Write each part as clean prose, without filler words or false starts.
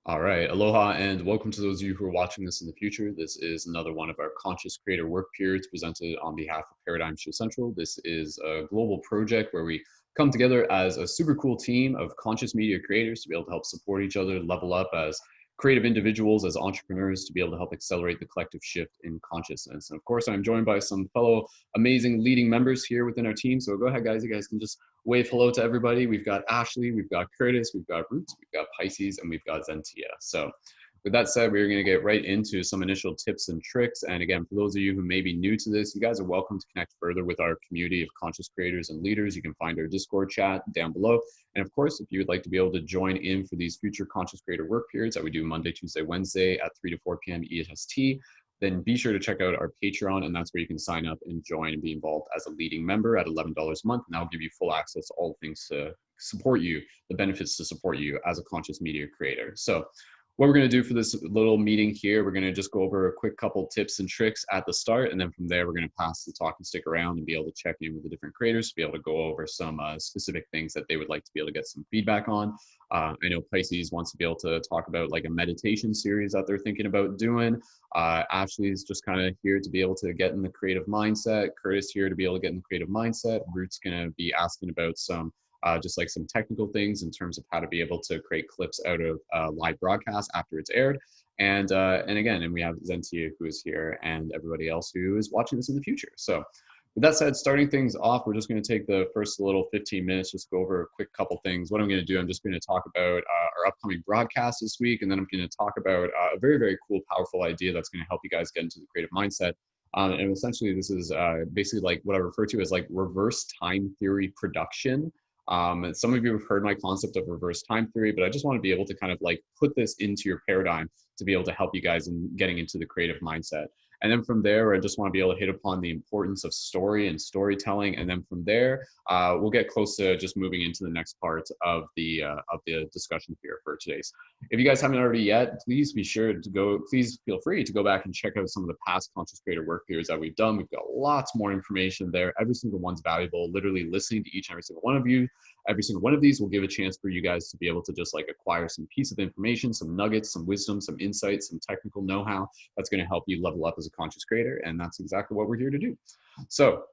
All right, aloha and welcome to those of you who are watching this in the future. This is another one of our Conscious Creator work periods presented on behalf of Paradigm Shift Central. This is a global project where we come together as a super cool team of conscious media creators to be able to help support each other, level up as creative individuals, as entrepreneurs, to be able to help accelerate the collective shift in consciousness. And of course, I'm joined by some fellow amazing leading members here within our team. So go ahead, guys. You guys can just wave hello to everybody. We've got Ashley, we've got Curtis, we've got Roots, we've got Pisces, and we've got Zentia. So with that said, we're going to get right into some initial tips and tricks. And again, for those of you who may be new to this, you guys are welcome to connect further with our community of conscious creators and leaders. You can find our Discord chat down below. And of course, if you would like to be able to join in for these future conscious creator work periods that we do Monday, Tuesday, Wednesday at 3 to 4 p.m. EST, then be sure to check out our Patreon, and that's where you can sign up and join and be involved as a leading member at $11 a month. And that'll give you full access to all things to support you, the benefits to support you as a conscious media creator. So what we're going to do for this little meeting here, we're going to just go over a quick couple tips and tricks at the start. And then from there, we're going to pass the talk and stick around and be able to check in with the different creators to be able to go over some specific things that they would like to be able to get some feedback on. I know Pisces wants to be able to talk about like a meditation series that they're thinking about doing. Ashley's just kind of here to be able to get in the creative mindset. Curtis here to be able to get in the creative mindset. Root's going to be asking about some just like some technical things in terms of how to be able to create clips out of live broadcast after it's aired. And again, and we have Zentia who is here and everybody else who is watching this in the future. So with that said, starting things off, we're just going to take the first little 15 minutes, just go over a quick couple things. What I'm going to do, I'm just going to talk about our upcoming broadcast this week, and then I'm going to talk about a very, very cool, powerful idea that's going to help you guys get into the creative mindset. And essentially, this is basically like what I refer to as like reverse time theory production. Some of you have heard my concept of reverse time theory, but I just want to be able to kind of like put this into your paradigm to be able to help you guys in getting into the creative mindset. And then from there, I just want to be able to hit upon the importance of story and storytelling. And then from there, we'll get close to just moving into the next part of the discussion here for today's. If you guys haven't already yet, please be sure to go, please feel free to go back and check out some of the past Conscious Creator work periods that we've done. We've got lots more information there. Every single one's valuable. Literally listening to each and every single one of you. Every single one of these will give a chance for you guys to be able to just like acquire some piece of information, some nuggets, some wisdom, some insights, some technical know-how that's going to help you level up as a conscious creator. And that's exactly what we're here to do. So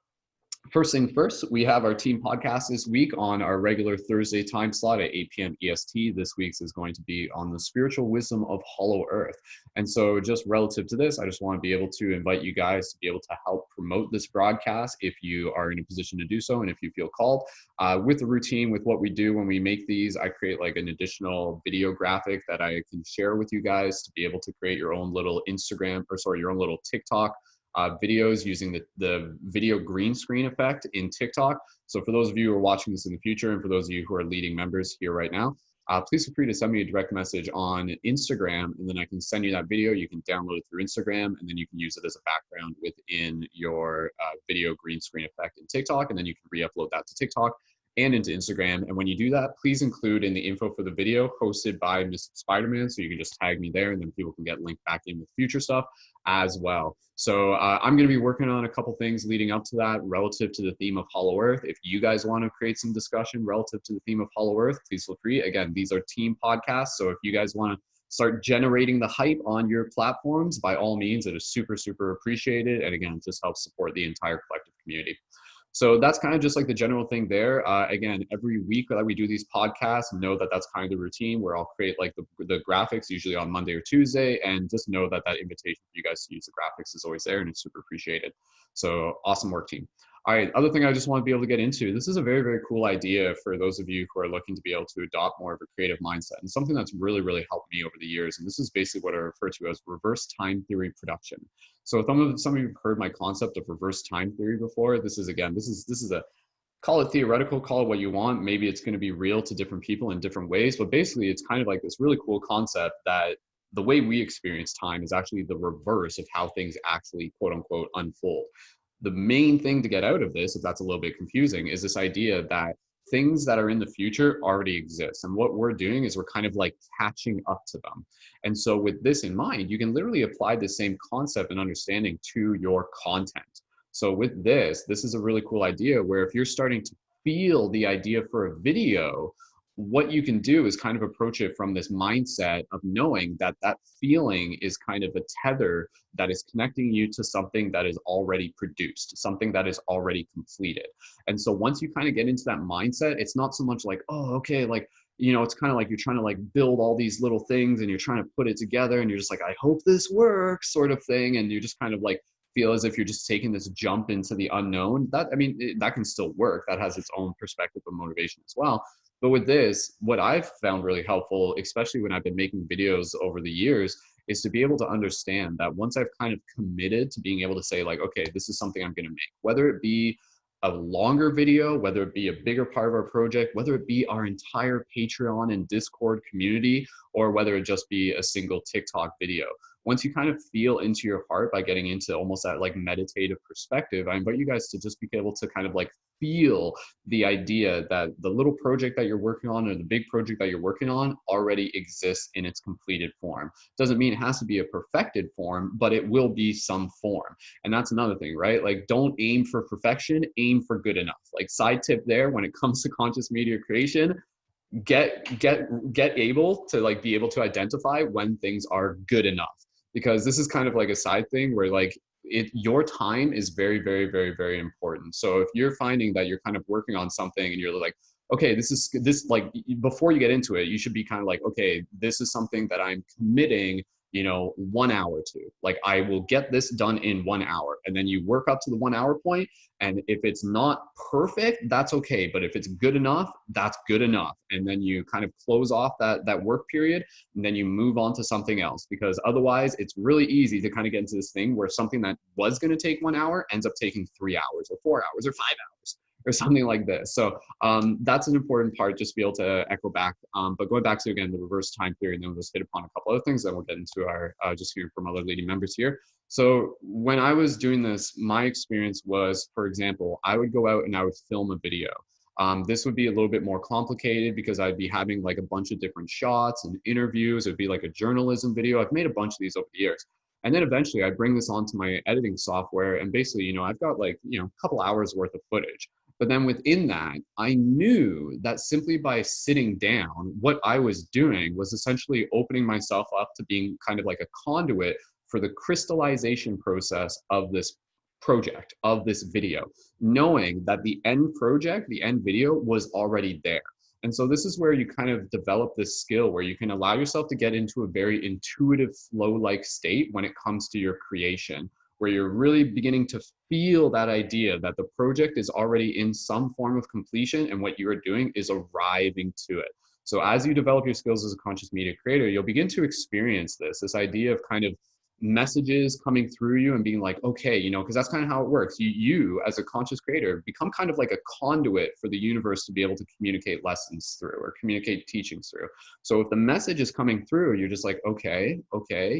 first thing first, we have our team podcast this week on our regular Thursday time slot at 8 p.m. EST. This week's is going to be on the spiritual wisdom of Hollow Earth. And so just relative to this, I just want to be able to invite you guys to be able to help promote this broadcast if you are in a position to do so and if you feel called. With the routine, with what we do when we make these, I create like an additional video graphic that I can share with you guys to be able to create your own little your own little TikTok videos using the video green screen effect in TikTok. So for those of you who are watching this in the future, and for those of you who are leading members here right now, please feel free to send me a direct message on Instagram, and then I can send you that video. You can download it through Instagram, and then you can use it as a background within your video green screen effect in TikTok, and then you can re-upload that to TikTok and into Instagram. And when you do that, please include in the info for the video hosted by Mr. Spider-Man. So you can just tag me there and then people can get linked back in with future stuff as well. So I'm going to be working on a couple things leading up to that relative to the theme of Hollow Earth. If you guys want to create some discussion relative to the theme of Hollow Earth, please feel free. Again, these are team podcasts. So if you guys want to start generating the hype on your platforms, by all means, it is super, super appreciated. And again, just helps support the entire collective community. So that's kind of just like the general thing there. Again, every week that we do these podcasts, know that that's kind of the routine where I'll create like the graphics usually on Monday or Tuesday, and just know that that invitation for you guys to use the graphics is always there and it's super appreciated. So awesome work, team. All right, other thing I just want to be able to get into, this is a very, very cool idea for those of you who are looking to be able to adopt more of a creative mindset, and something that's really, really helped me over the years. And this is basically what I refer to as reverse time theory production. So some of you have heard my concept of reverse time theory before. This is a, call it theoretical, call it what you want. Maybe it's going to be real to different people in different ways, but basically it's kind of like this really cool concept that the way we experience time is actually the reverse of how things actually, quote unquote, unfold. The main thing to get out of this, if that's a little bit confusing, is this idea that things that are in the future already exist. And what we're doing is we're kind of like catching up to them. And so with this in mind, you can literally apply the same concept and understanding to your content. So with this is a really cool idea where if you're starting to feel the idea for a video, what you can do is kind of approach it from this mindset of knowing that that feeling is kind of a tether that is connecting you to something that is already produced, something that is already completed. And so once you kind of get into that mindset, it's not so much like, oh, okay, like, it's kind of like you're trying to like build all these little things and you're trying to put it together and you're just like, I hope this works, sort of thing. And you just kind of like feel as if you're just taking this jump into the unknown. That, I mean, that can still work. That has its own perspective of motivation as well. But with this, what I've found really helpful, especially when I've been making videos over the years, is to be able to understand that once I've kind of committed to being able to say, like, okay, this is something I'm going to make, whether it be a longer video, whether it be a bigger part of our project, whether it be our entire Patreon and Discord community, or whether it just be a single TikTok video. Once you kind of feel into your heart by getting into almost that like meditative perspective, I invite you guys to just be able to kind of like feel the idea that the little project that you're working on or the big project that you're working on already exists in its completed form. Doesn't mean it has to be a perfected form, but it will be some form. And that's another thing, right? Like, don't aim for perfection, aim for good enough. Like, side tip there, when it comes to conscious media creation, get able to like be able to identify when things are good enough, because this is kind of like a side thing where like your time is very, very, very, very important. So if you're finding that you're kind of working on something and you're like, okay, this like, before you get into it, you should be kind of like, okay, this is something that I'm committing 1 hour to. Like, I will get this done in 1 hour. And then you work up to the 1 hour point, and if it's not perfect, that's okay. But if it's good enough, that's good enough. And then you kind of close off that work period, and then you move on to something else. Because otherwise, it's really easy to kind of get into this thing where something that was going to take 1 hour ends up taking 3 hours or 4 hours or 5 hours or something like this. So that's an important part, just to be able to echo back. But going back to, again, the reverse time theory, and then we'll just hit upon a couple other things, then we'll get into our, just hearing from other leading members here. So when I was doing this, my experience was, for example, I would go out and I would film a video. This would be a little bit more complicated because I'd be having like a bunch of different shots and interviews. It would be like a journalism video. I've made a bunch of these over the years. And then eventually I bring this onto my editing software, and basically, I've got like, a couple hours worth of footage. But then within that, I knew that simply by sitting down, what I was doing was essentially opening myself up to being kind of like a conduit for the crystallization process of this project, of this video, knowing that the end project, the end video was already there. And so this is where you kind of develop this skill where you can allow yourself to get into a very intuitive flow-like state when it comes to your creation, where you're really beginning to feel that idea that the project is already in some form of completion and what you are doing is arriving to it. So as you develop your skills as a conscious media creator, you'll begin to experience this idea of kind of messages coming through you and being like, okay, because that's kind of how it works. You as a conscious creator become kind of like a conduit for the universe to be able to communicate lessons through or communicate teachings through. So if the message is coming through, you're just like, okay,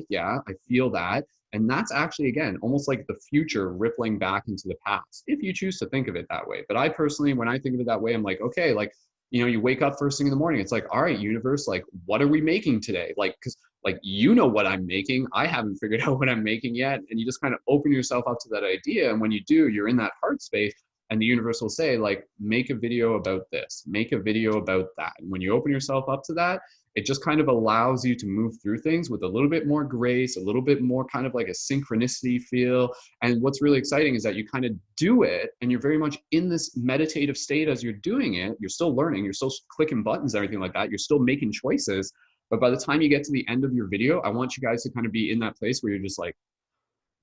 yeah, I feel that. And that's actually, again, almost like the future rippling back into the past, if you choose to think of it that way. But I personally, when I think of it that way, I'm like, okay, like, you wake up first thing in the morning. It's like, all right, universe, like, what are we making today? Like, because like, what I'm making. I haven't figured out what I'm making yet. And you just kind of open yourself up to that idea. And when you do, you're in that heart space, and the universe will say, like, make a video about this, make a video about that. And when you open yourself up to that, it just kind of allows you to move through things with a little bit more grace, a little bit more kind of like a synchronicity feel. And what's really exciting is that you kind of do it and you're very much in this meditative state as you're doing it. You're still learning, you're still clicking buttons, everything like that. You're still making choices. But by the time you get to the end of your video, I want you guys to kind of be in that place where you're just like,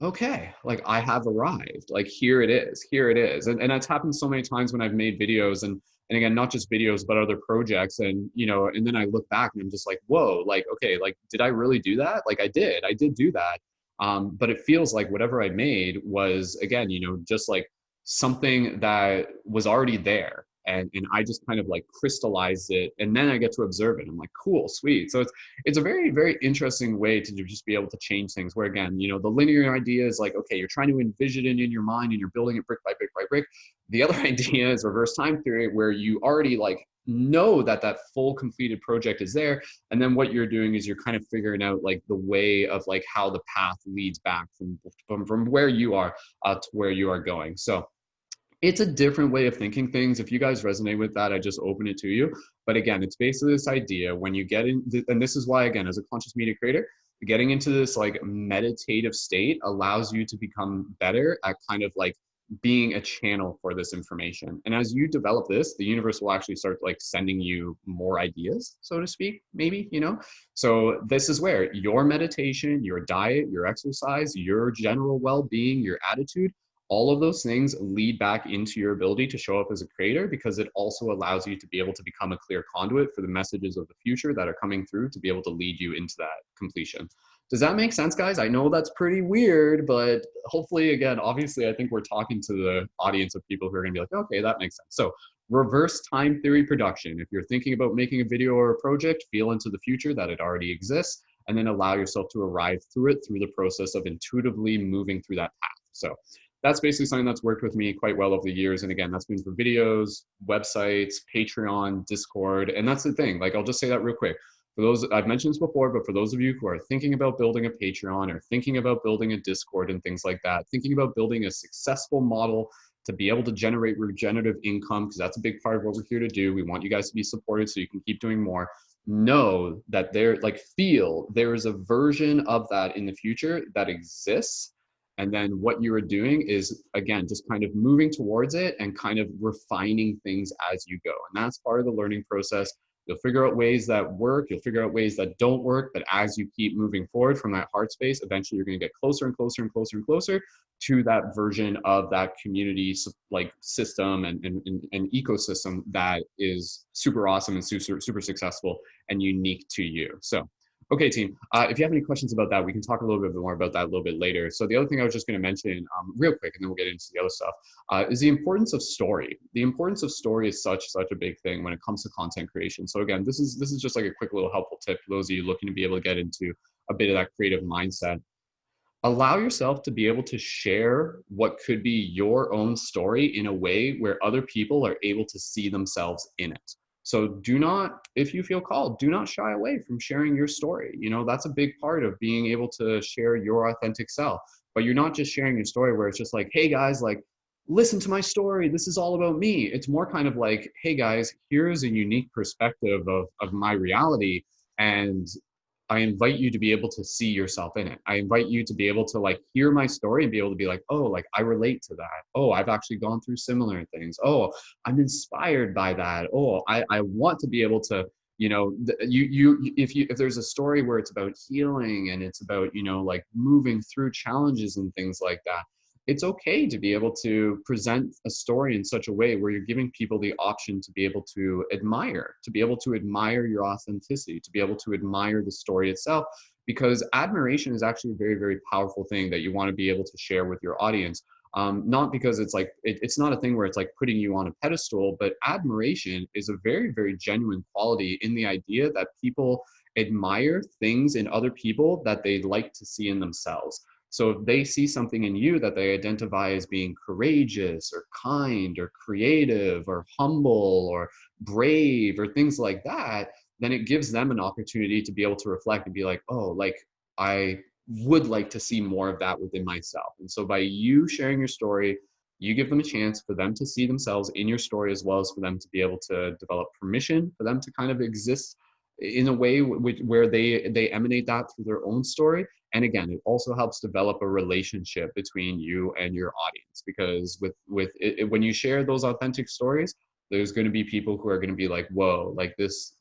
okay, like, I have arrived, like, here it is. And that's happened so many times when I've made videos, and again, not just videos, but other projects. And, and then I look back and I'm just like, whoa, like, okay, like, did I really do that? Like, I did do that. But it feels like whatever I made was, again, just like something that was already there. And I just kind of like crystallized it, and then I get to observe it. I'm like, cool, sweet. So it's a very, very interesting way to just be able to change things, where, again, the linear idea is like, okay, you're trying to envision it in your mind and you're building it brick by brick by brick. The other idea is reverse time theory, where you already like know that full completed project is there. And then what you're doing is you're kind of figuring out like the way of like how the path leads back from where you are to where you are going. So It's a different way of thinking things. If you guys resonate with that, I just open it to you. But again, it's basically this idea when you get in, and this is why, again, as a conscious media creator, getting into this like meditative state allows you to become better at kind of like being a channel for this information. And as you develop this, the universe will actually start like sending you more ideas, so to speak, maybe, you know? So this is where your meditation, your diet, your exercise, your general well-being, your attitude, all of those things lead back into your ability to show up as a creator, because it also allows you to be able to become a clear conduit for the messages of the future that are coming through to be able to lead you into that completion. Does that make sense, guys? I know that's pretty weird, but hopefully, again, obviously, I think we're talking to the audience of people who are going to be like, okay, that makes sense. So reverse time theory production. If you're thinking about making a video or a project, feel into the future that it already exists, and then allow yourself to arrive through it through the process of intuitively moving through that path. So that's basically something that's worked with me quite well over the years. And again, that's been for videos, websites, Patreon, Discord. And that's the thing, like, I'll just say that real quick. For those, I've mentioned this before, but for those of you who are thinking about building a Patreon or thinking about building a Discord and things like that, thinking about building a successful model to be able to generate regenerative income, because that's a big part of what we're here to do. We want you guys to be supported so you can keep doing more. Know that feel there is a version of that in the future that exists. And then what you are doing is, again, just kind of moving towards it and kind of refining things as you go. And that's part of the learning process. You'll figure out ways that work. You'll figure out ways that don't work. But as you keep moving forward from that heart space, eventually you're going to get closer and closer and closer and closer to that version of that community like system and ecosystem that is super awesome and super successful and unique to you. So okay, team, if you have any questions about that, we can talk a little bit more about that a little bit later. So the other thing I was just going to mention real quick, and then we'll get into the other stuff, is the importance of story. The importance of story is such a big thing when it comes to content creation. So again, this is just like a quick little helpful tip for those of you looking to be able to get into a bit of that creative mindset. Allow yourself to be able to share what could be your own story in a way where other people are able to see themselves in it. So do not, if you feel called, do not shy away from sharing your story. You know, that's a big part of being able to share your authentic self. But you're not just sharing your story where it's just like, hey guys, like, listen to my story. This is all about me. It's more kind of like, hey guys, here's a unique perspective of my reality. And I invite you to be able to see yourself in it. I invite you to be able to like hear my story and be able to be like, oh, like I relate to that. Oh, I've actually gone through similar things. Oh, I'm inspired by that. Oh, I want to be able to, you know, if there's a story where it's about healing and it's about, you know, like moving through challenges and things like that, it's okay to be able to present a story in such a way where you're giving people the option to be able to admire your authenticity, to be able to admire the story itself, because admiration is actually a very, very powerful thing that you want to be able to share with your audience. Not because it's like, it's not a thing where it's like putting you on a pedestal, but admiration is a very, very genuine quality in the idea that people admire things in other people that they like to see in themselves. So if they see something in you that they identify as being courageous or kind or creative or humble or brave or things like that, then it gives them an opportunity to be able to reflect and be like, oh, like I would like to see more of that within myself. And so by you sharing your story, you give them a chance for them to see themselves in your story, as well as for them to be able to develop permission for them to kind of exist in a way where they emanate that through their own story. And again, it also helps develop a relationship between you and your audience, because when you share those authentic stories, there's going to be people who are going to be like, whoa, like this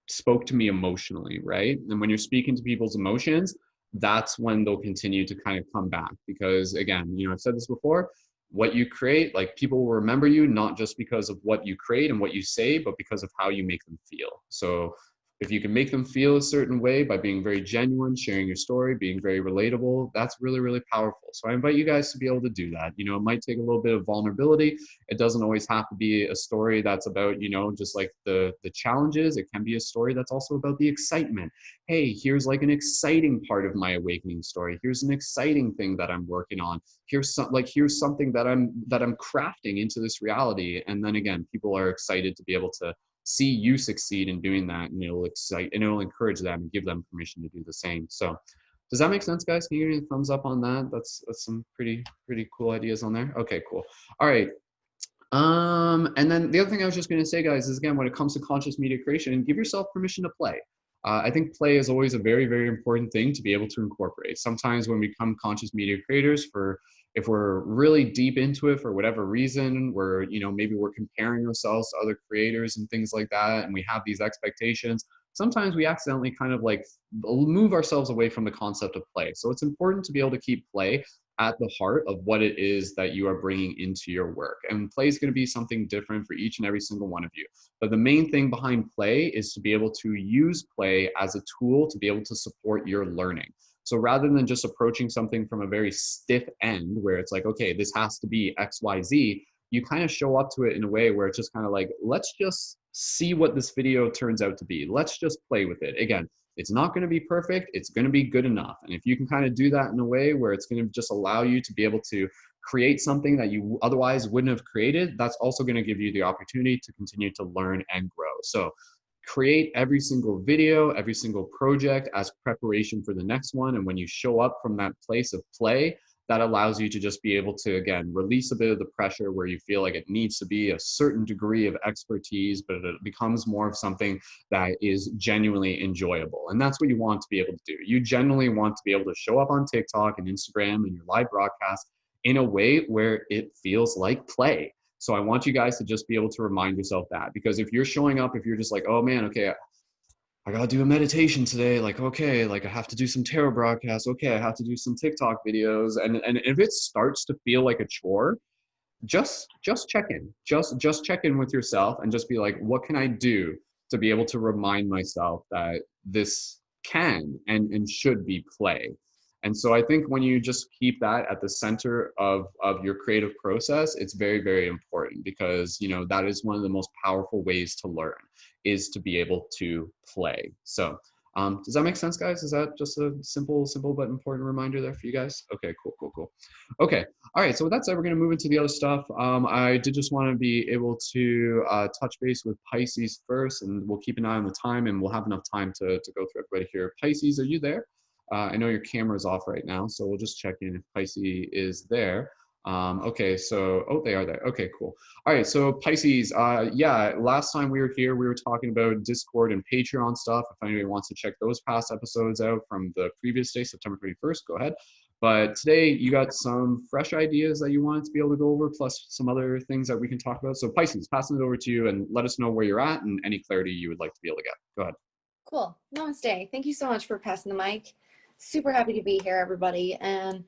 spoke to me emotionally, right? And when you're speaking to people's emotions, that's when they'll continue to kind of come back. Because again, you know, I've said this before, what you create, like people will remember you not just because of what you create and what you say, but because of how you make them feel. So if you can make them feel a certain way by being very genuine, sharing your story, being very relatable, that's really, really powerful. So I invite you guys to be able to do that. You know, it might take a little bit of vulnerability. It doesn't always have to be a story that's about, you know, just like the challenges. It can be a story that's also about the excitement. Hey, here's like an exciting part of my awakening story. Here's an exciting thing that I'm working on. Here's something that I'm crafting into this reality. And then again, people are excited to be able to see you succeed in doing that, and it'll excite and it'll encourage them and give them permission to do the same. So does that make sense, guys? Can you give me a thumbs up on that? That's some pretty cool ideas on there. Okay, cool. All right. And then the other thing I was just going to say, guys, is again, when it comes to conscious media creation, give yourself permission to play. I think play is always a very, very important thing to be able to incorporate. Sometimes when we become conscious media creators, if we're really deep into it for whatever reason, we're, maybe we're comparing ourselves to other creators and things like that, and we have these expectations. Sometimes we accidentally kind of like move ourselves away from the concept of play. So it's important to be able to keep play at the heart of what it is that you are bringing into your work. And play is going to be something different for each and every single one of you. But the main thing behind play is to be able to use play as a tool to be able to support your learning. So rather than just approaching something from a very stiff end where it's like, okay, this has to be XYZ, you kind of show up to it in a way where it's just kind of like, let's just see what this video turns out to be. Let's just play with it. Again, it's not going to be perfect. It's going to be good enough. And if you can kind of do that in a way where it's going to just allow you to be able to create something that you otherwise wouldn't have created, that's also going to give you the opportunity to continue to learn and grow. So create every single video, every single project as preparation for the next one. And when you show up from that place of play, that allows you to just be able to, again, release a bit of the pressure where you feel like it needs to be a certain degree of expertise, but it becomes more of something that is genuinely enjoyable. And that's what you want to be able to do. You genuinely want to be able to show up on TikTok and Instagram and your live broadcast in a way where it feels like play. So I want you guys to just be able to remind yourself that, because if you're showing up, if you're just like, oh man, okay, I gotta do a meditation today. Like, okay, like I have to do some tarot broadcasts. Okay, I have to do some TikTok videos. And if it starts to feel like a chore, just check in. Just check in with yourself and just be like, what can I do to be able to remind myself that this can and should be play? And so I think when you just keep that at the center of your creative process, it's very, very important, because that is one of the most powerful ways to learn, is to be able to play. So does that make sense, guys? Is that just a simple but important reminder there for you guys? Okay, cool. Okay, all right, so with that said, we're going to move into the other stuff. I did just want to be able to touch base with Pisces first, and we'll keep an eye on the time, and we'll have enough time to go through everybody here. Pisces, are you there? I know your camera's off right now, so we'll just check in if Pisces is there. Okay, so, oh, they are there. Okay, cool. All right, so Pisces, yeah, last time we were here, we were talking about Discord and Patreon stuff. If anybody wants to check those past episodes out from the previous day, September 21st, go ahead. But today you got some fresh ideas that you wanted to be able to go over, plus some other things that we can talk about. So Pisces, passing it over to you, and let us know where you're at and any clarity you would like to be able to get. Go ahead. Cool. Namaste. Thank you so much for passing the mic. Super happy to be here, everybody. And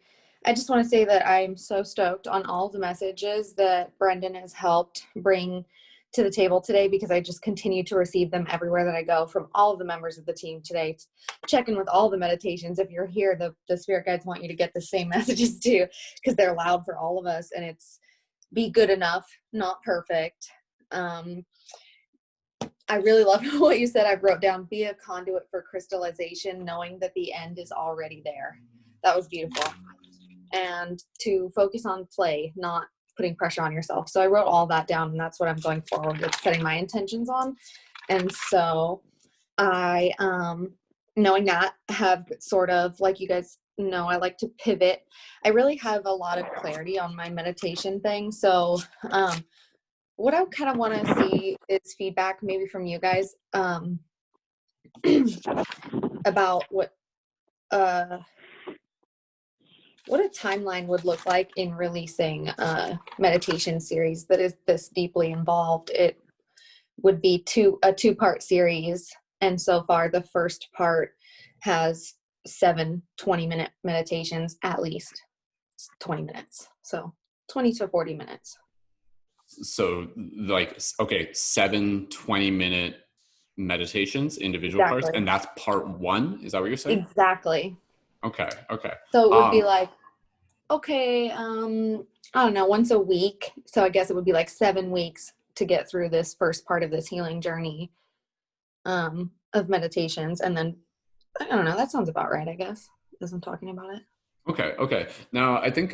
I just want to say that I'm so stoked on all the messages that Brendon has helped bring to the table today, because I just continue to receive them everywhere that I go from all of the members of the team today. Check in with all the meditations. If you're here, the spirit guides want you to get the same messages too, because they're loud for all of us, and it's be good enough, not perfect. I really love what you said. I wrote down, be a conduit for crystallization, knowing that the end is already there. That was beautiful. And to focus on play, not putting pressure on yourself. So I wrote all that down, and that's what I'm going forward with, setting my intentions on. And so I, knowing that, have sort of, like you guys know, I like to pivot. I really have a lot of clarity on my meditation thing. So, what I kind of want to see is feedback maybe from you guys about what a timeline would look like in releasing a meditation series that is this deeply involved. It would be a two-part series, and so far the first part has 7 20-minute meditations, at least 20 minutes, so 20 to 40 minutes. So like, okay, 7 20-minute meditations, individual Exactly. parts, and that's part 1. Is that what you're saying? Exactly. Okay. So it would be like, okay, I don't know, once a week. So I guess it would be like 7 weeks to get through this first part of this healing journey of meditations. And then, I don't know, that sounds about right, I guess, as I'm talking about it. Okay. Now, I think,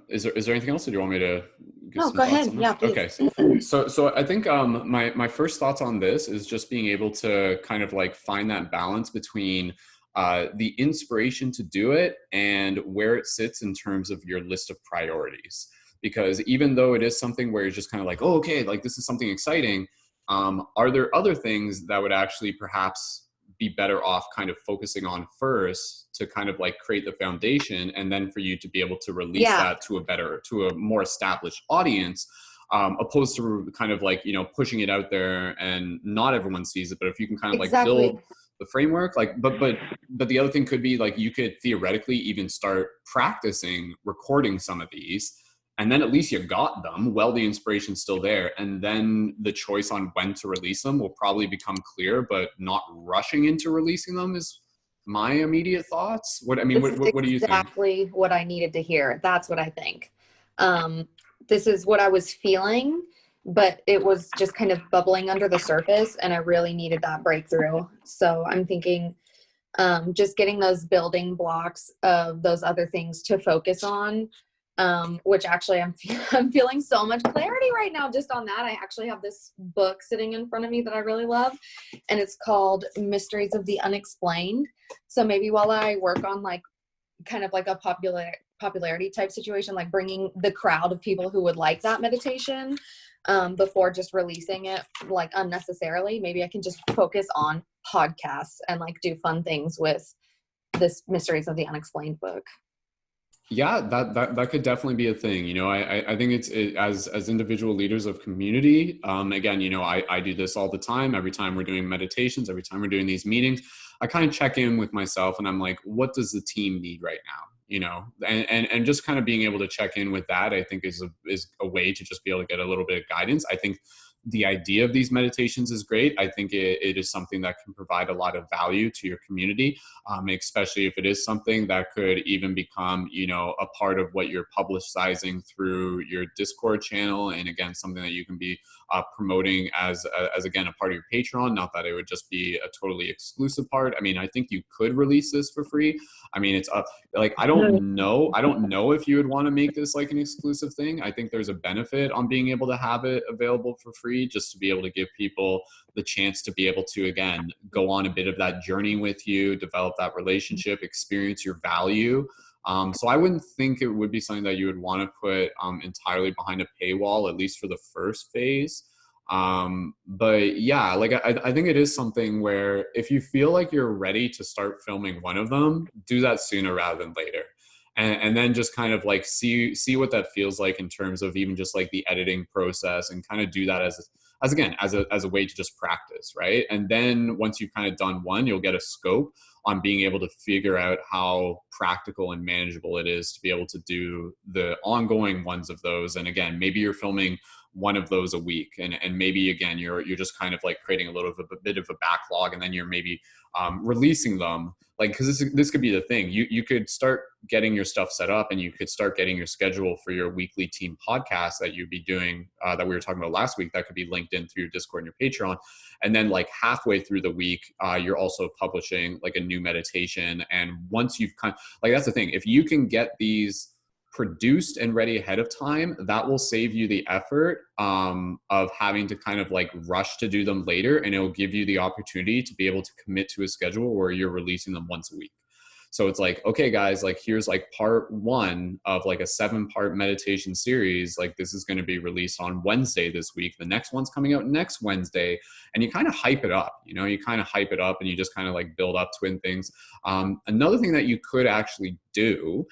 is there anything else that you want me to give some go thoughts ahead. on? Yeah, please. Okay. So I think my first thoughts on this is just being able to kind of like find that balance between the inspiration to do it and where it sits in terms of your list of priorities. because even though it is something where you're just kind of like, oh, okay, like this is something exciting, are there other things that would actually perhaps be better off kind of focusing on first to kind of like create the foundation, and then for you to be able to release Yeah, that to a more established audience, opposed to kind of like, pushing it out there and not everyone sees it. But if you can kind of like exactly. build the framework, like, but the other thing could be like, you could theoretically even start practicing recording some of these, and then at least you got them while the inspiration's still there, and then the choice on when to release them will probably become clear. But not rushing into releasing them is my immediate thoughts. This is What do you think? exactly what I needed to hear. That's what I think. Um, this is what I was feeling, but it was just kind of bubbling under the surface, and I really needed that breakthrough. So I'm thinking just getting those building blocks of those other things to focus on, which actually I'm feeling so much clarity right now just on that. I actually have this book sitting in front of me that I really love, and it's called Mysteries of the Unexplained. So maybe while I work on like kind of like a popularity type situation, like bringing the crowd of people who would like that meditation, before just releasing it like unnecessarily, maybe I can just focus on podcasts and like do fun things with this Mysteries of the Unexplained book. Yeah, that could definitely be a thing. I think as individual leaders of community, again, I do this all the time. Every time we're doing meditations, every time we're doing these meetings, I kind of check in with myself and I'm like, what does the team need right now? And just kind of being able to check in with that, I think is a way to just be able to get a little bit of guidance. I think the idea of these meditations is great. I think it is something that can provide a lot of value to your community, especially if it is something that could even become, a part of what you're publicizing through your Discord channel. And again, something that you can be promoting as again, a part of your Patreon. Not that it would just be a totally exclusive part. I mean, I think you could release this for free. I mean, it's up. Like, I don't know if you would want to make this like an exclusive thing. I think there's a benefit on being able to have it available for free, just to be able to give people the chance to be able to, again, go on a bit of that journey with you, develop that relationship, experience your value. So I wouldn't think it would be something that you would want to put entirely behind a paywall, at least for the first phase. But yeah, like I think it is something where if you feel like you're ready to start filming one of them, do that sooner rather than later. And then just kind of like see what that feels like in terms of even just like the editing process, and kind of do that as again, as a way to just practice, right? And then once you've kind of done one, you'll get a scope on being able to figure out how practical and manageable it is to be able to do the ongoing ones of those. And again, maybe you're filming one of those a week, and maybe again you're just kind of like creating a bit of a backlog, and then you're maybe releasing them, like, because this could be the thing. You could start getting your stuff set up, and you could start getting your schedule for your weekly team podcast that you'd be doing, that we were talking about last week, that could be linked in through your Discord and your Patreon. And then like halfway through the week, you're also publishing like a new meditation. And once you've like, that's the thing, if you can get these produced and ready ahead of time, that will save you the effort of having to kind of like rush to do them later, and it will give you the opportunity to be able to commit to a schedule where you're releasing them once a week. So it's like, okay, guys, like here's like part one of like a 7-part meditation series. Like, this is going to be released on Wednesday this week. The next one's coming out next Wednesday. And you kind of hype it up, you kind of hype it up, and you just kind of like build up twin things. Another thing that you could actually do,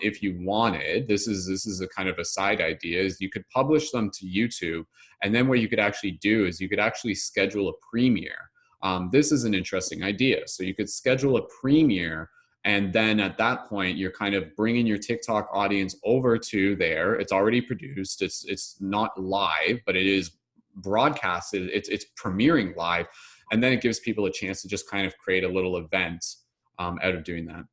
if you wanted, this is a kind of a side idea, is you could publish them to YouTube. And then what you could actually do is you could actually schedule a premiere. This is an interesting idea. So you could schedule a premiere, and then at that point, you're kind of bringing your TikTok audience over to there. It's already produced. It's not live, but it is broadcasted. It's premiering live. And then it gives people a chance to just kind of create a little event out of doing that.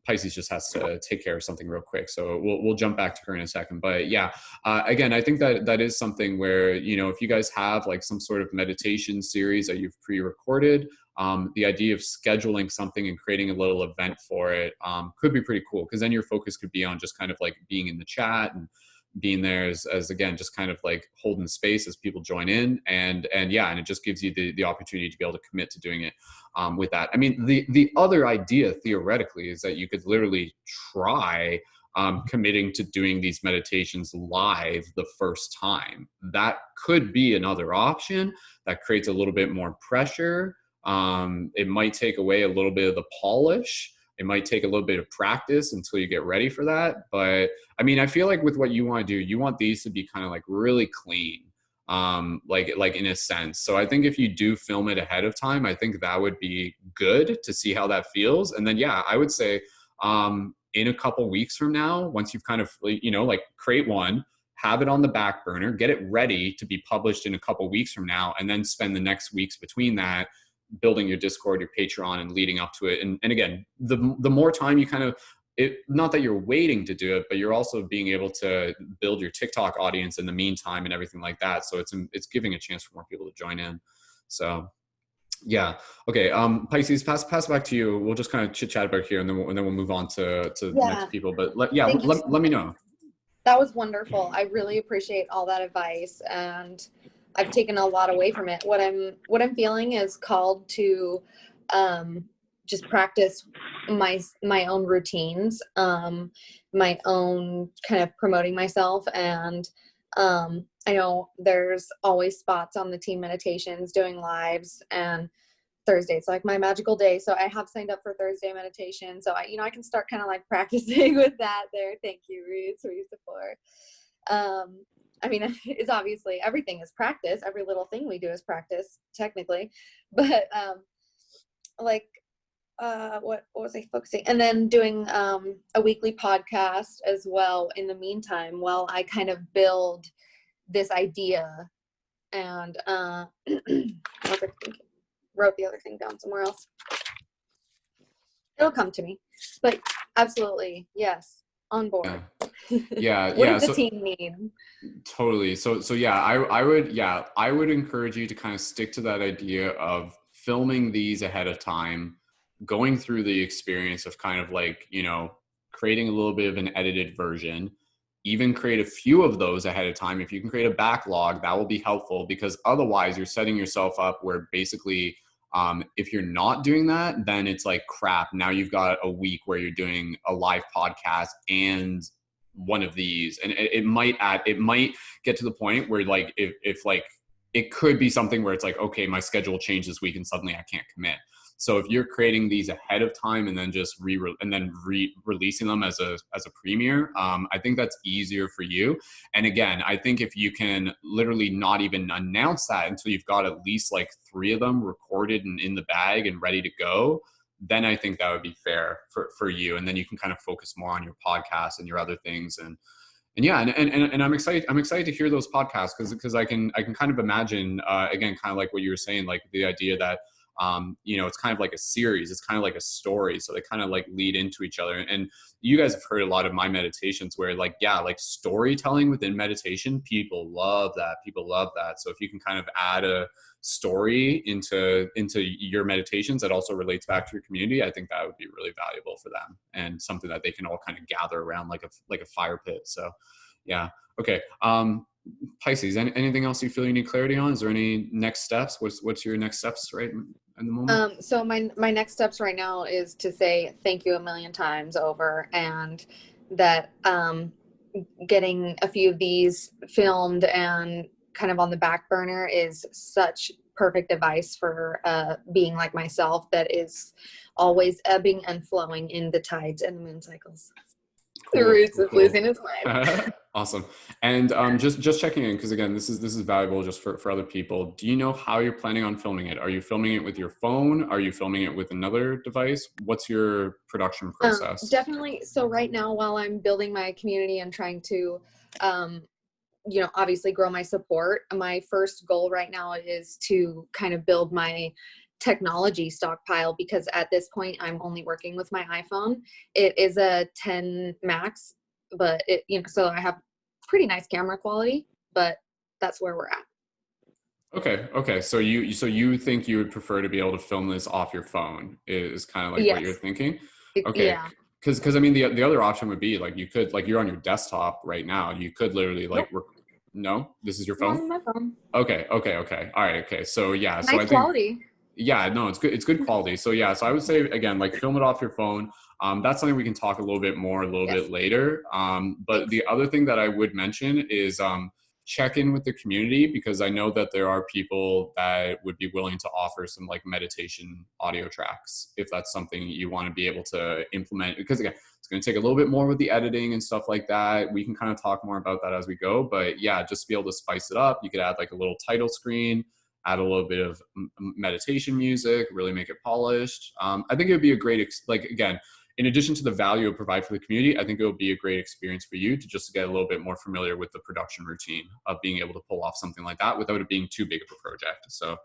Pisces just has to take care of something real quick, so we'll jump back to her in a second. But yeah, again, I think that is something where, if you guys have like some sort of meditation series that you've pre-recorded, the idea of scheduling something and creating a little event for it could be pretty cool, because then your focus could be on just kind of like being in the chat and being there as again, just kind of like holding space as people join in, and yeah, and it just gives you the opportunity to be able to commit to doing it with that. I mean, the other idea theoretically is that you could literally try committing to doing these meditations live the first time. That could be another option that creates a little bit more pressure. It might take away a little bit of the polish. It might take a little bit of practice until you get ready for that. But I mean, I feel like with what you want to do, you want these to be kind of like really clean, like in a sense. So I think if you do film it ahead of time, I think that would be good to see how that feels. And then, yeah, I would say, in a couple weeks from now, once you've kind of, like create one, have it on the back burner, get it ready to be published in a couple weeks from now, and then spend the next weeks between that building your Discord, your Patreon, and leading up to it. And again, the more time you kind of, not that you're waiting to do it, but you're also being able to build your TikTok audience in the meantime and everything like that. So it's giving a chance for more people to join in. So yeah. Okay. Pisces, pass back to you. We'll just kind of chit chat about here, and then we'll move on to next people. But let me know. That was wonderful. I really appreciate all that advice, and I've taken a lot away from it. What I'm feeling is called to just practice my own routines, my own kind of promoting myself. And I know there's always spots on the team meditations doing lives, and Thursday's like my magical day. So I have signed up for Thursday meditation. So I can start kind of like practicing with that there. Thank you, Reed, for your support. I mean, it's obviously everything is practice. Every little thing we do is practice technically, but what was I focusing? And then doing a weekly podcast as well in the meantime, while I kind of build this idea. And what was I thinking? Wrote the other thing down somewhere else. It'll come to me, but absolutely, yes, on board. Yeah. What does the team need? Totally. So yeah, I would encourage you to kind of stick to that idea of filming these ahead of time, going through the experience of kind of like, creating a little bit of an edited version, even create a few of those ahead of time. If you can create a backlog, that will be helpful, because otherwise you're setting yourself up where basically, if you're not doing that, then it's like crap. Now you've got a week where you're doing a live podcast and one of these, and it might get to the point where like, if like, it could be something where it's like, okay, my schedule changed this week and suddenly I can't commit. So if you're creating these ahead of time and then just releasing them as a premiere, I think that's easier for you. And again, I think if you can literally not even announce that until you've got at least like 3 of them recorded and in the bag and ready to go, then I think that would be fair for you. And then you can kind of focus more on your podcast and your other things. And yeah, and I'm excited to hear those podcasts, because I can kind of imagine, again, kind of like what you were saying, like the idea that, it's kind of like a series, it's kind of like a story. So they kind of like lead into each other. And you guys have heard a lot of my meditations where like, yeah, like storytelling within meditation, people love that. So if you can kind of add a story into your meditations that also relates back to your community, I think that would be really valuable for them, and something that they can all kind of gather around like a fire pit. So yeah. Okay. Pisces, anything else you feel you need clarity on? Is there any next steps? What's your next steps right in the moment? So my next steps right now is to say thank you a million times over, and that getting a few of these filmed and kind of on the back burner is such perfect advice for being like myself, that is always ebbing and flowing in the tides and the moon cycles. Cool, the roots of losing his mind. Awesome. And just checking in, because again, this is valuable just for other people. Do you know how you're planning on filming it? Are you filming it with your phone? Are you filming it with another device? What's your production process? Definitely. So right now, while I'm building my community and trying to obviously grow my support, my first goal right now is to kind of build my technology stockpile, because at this point I'm only working with my iPhone. It is a 10 max, but so I have pretty nice camera quality, but that's where we're at. Okay. So you think you would prefer to be able to film this off your phone, is kind of like yes. What you're thinking? Okay. Yeah. Because I mean, the other option would be like, you could, like, you're on your desktop right now, you could literally like no, this is your phone? On my phone. Okay. All right. Okay. So yeah. Nice so I think quality. Yeah, no, it's good quality. So yeah, so I would say again, like, film it off your phone. That's something we can talk a little bit more a little Yes. bit later. But Thanks. the other thing that I would mention is check in with the community, because I know that there are people that would be willing to offer some like meditation audio tracks if that's something you want to be able to implement. Because again, it's going to take a little bit more with the editing and stuff like that. We can kind of talk more about that as we go. But yeah, just to be able to spice it up, you could add like a little title screen, add a little bit of meditation music, really make it polished. I think it would be a great, like, again, in addition to the value it provide for the community, I think it will be a great experience for you to just get a little bit more familiar with the production routine of being able to pull off something like that without it being too big of a project. So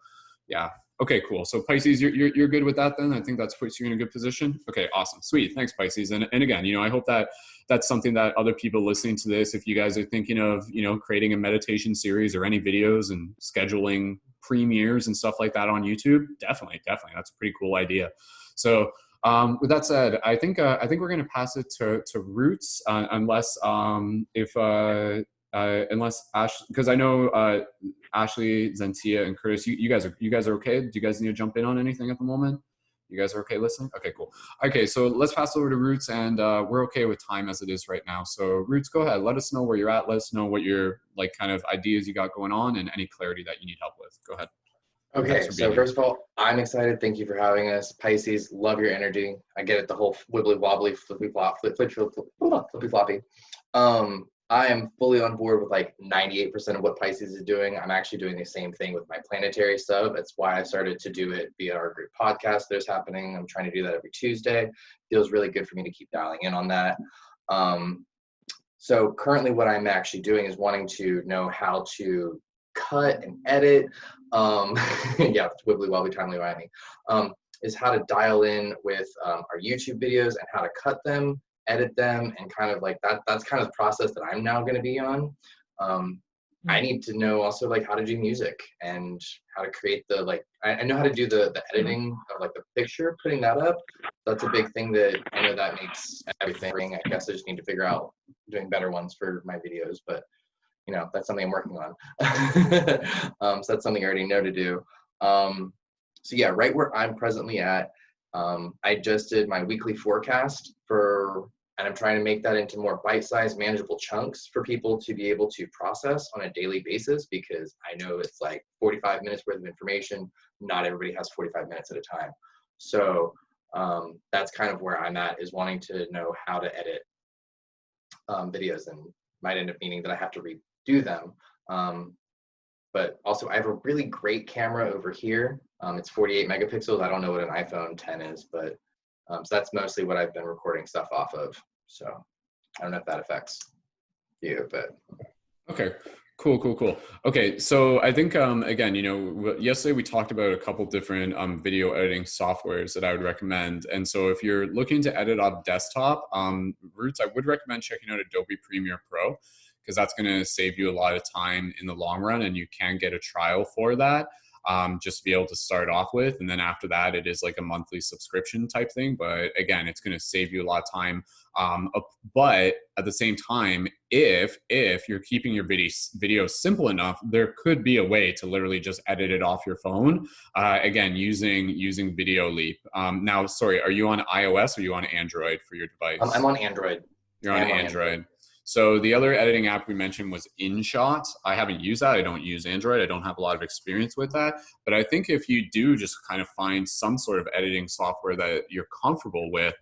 yeah. Okay, cool. So Pisces, you're good with that then? I think that's puts you in a good position. Okay, awesome. Sweet. Thanks, Pisces. And again, I hope that that's something that other people listening to this, if you guys are thinking of, creating a meditation series or any videos and scheduling premieres and stuff like that on YouTube, definitely. That's a pretty cool idea. So with that said, I think we're going to pass it to Roots, unless unless Ash, because I know Ashley, Zentia, and Curtis, you guys are okay. Do you guys need to jump in on anything at the moment? You guys are okay listening? Okay, cool. Okay, so let's pass over to Roots, and we're okay with time as it is right now. So Roots, go ahead. Let us know where you're at. Let us know what your like kind of ideas you got going on and any clarity that you need help with. Go ahead. Okay, so first of all, I'm excited. Thank you for having us. Pisces, love your energy. I get it, the whole wibbly wobbly, flippy flop, flippy floppy. I am fully on board with like 98% of what Pisces is doing. I'm actually doing the same thing with my planetary sub. That's why I started to do it via our group podcast that's happening. I'm trying to do that every Tuesday. Feels really good for me to keep dialing in on that. So currently what I'm actually doing is wanting to know how to cut and edit, yeah, wibbly wobbly timely wimey, is how to dial in with our YouTube videos and how to cut them, edit them, and kind of like that's kind of the process that I'm now going to be on. I need to know also like how to do music and how to create the like I know how to do the editing of like the picture, putting that up. That's a big thing that I know that makes everything. I guess I just need to figure out doing better ones for my videos, but that's something I'm working on. So that's something I already know to do. So yeah, right where I'm presently at, I just did my weekly forecast and I'm trying to make that into more bite-sized, manageable chunks for people to be able to process on a daily basis, because I know it's like 45 minutes worth of information. Not everybody has 45 minutes at a time. So that's kind of where I'm at, is wanting to know how to edit videos, and might end up meaning that I have to redo them. But also I have a really great camera over here. It's 48 megapixels. I don't know what an iPhone 10 is, but so that's mostly what I've been recording stuff off of. So I don't know if that affects you, but. Okay, cool. Okay, so I think, again, yesterday we talked about a couple different video editing softwares that I would recommend. And so if you're looking to edit on desktop, Roots, I would recommend checking out Adobe Premiere Pro, because that's going to save you a lot of time in the long run, and you can get a trial for that. Just to be able to start off with. And then after that, it is like a monthly subscription type thing. But again, it's going to save you a lot of time. But at the same time, if you're keeping your video simple enough, there could be a way to literally just edit it off your phone. Again, using Video Leap. Now, sorry, are you on iOS or are you on Android for your device? I'm on Android. You're on Android. So the other editing app we mentioned was InShot. I haven't used that. I don't use Android. I don't have a lot of experience with that. But I think if you do just kind of find some sort of editing software that you're comfortable with,